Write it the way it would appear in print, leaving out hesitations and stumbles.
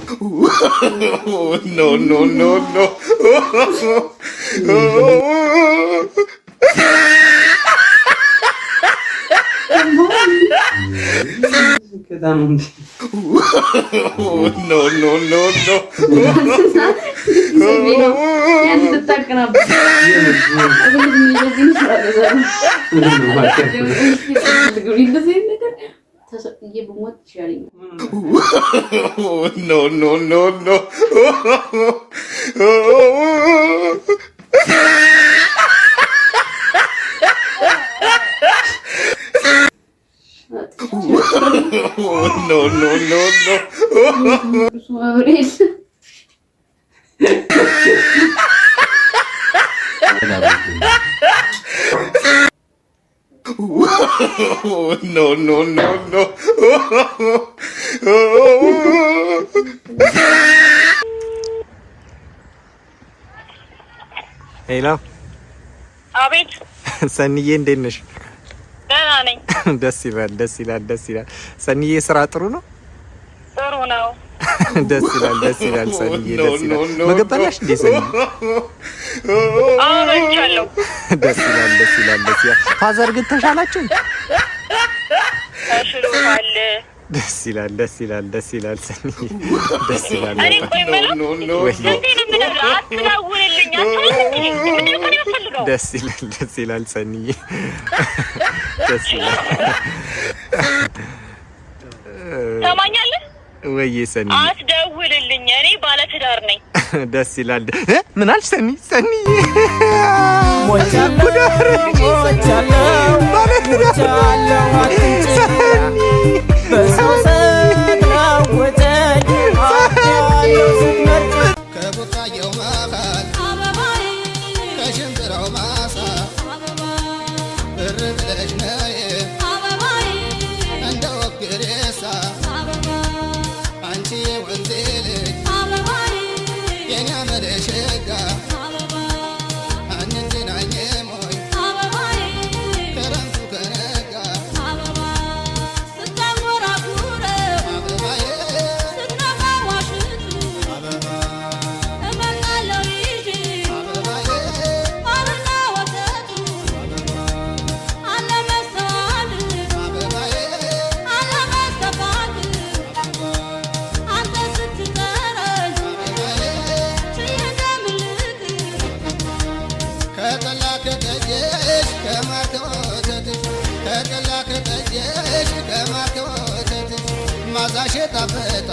No, no, no, no. No, no, no, no. No, no, no, no. No, no, no, no. No, no, no, no. Hello. አቤት ሰኒዬ እንዴት ነሽ? ደህና ነኝ። ደስ ይላል። ሰኒዬ ስራ ጥሩ ነው? ጥሩ ነው። ደስ ይላል ሰኒዬ ደስ ይላል። ምግብ በላሽ እንዴ ሰኒዬ? አዎ በልቻለሁ። ደስ ይላል። ፋዘር ግን ተሻላችሁ? ተሽሎታል። ደስ ይላል ሰኒዬ ደስ ይላል። እኔ ቆይ ማለት ነው አትናውልልኝ ደስ ይላል ሰኒዬ ደስ ይላል። ታማኛለህ ወይ ሰኒዬ? አትደውልልኝ፣ እኔ ባለ ትዳር ነኝ። ደስ ይላል። ምን አልሽ ሰኒዬ? ሞቻለሁ በሰው ስትለውጠኝ አያለው ስትመርጥ ከቡቃየው መሃል አበባዬ ከሽምብራው ማሳ ብር ብለሽ ነይ አበባዬ እንደ ወግሬሳ አንቺ የወንዜ ልጅ አበባዬ የኛ መለሸጋ አንገናኝም ወይ አበባዬ ከረምቱ ከነጋ ማዛሽ ጣፈጣ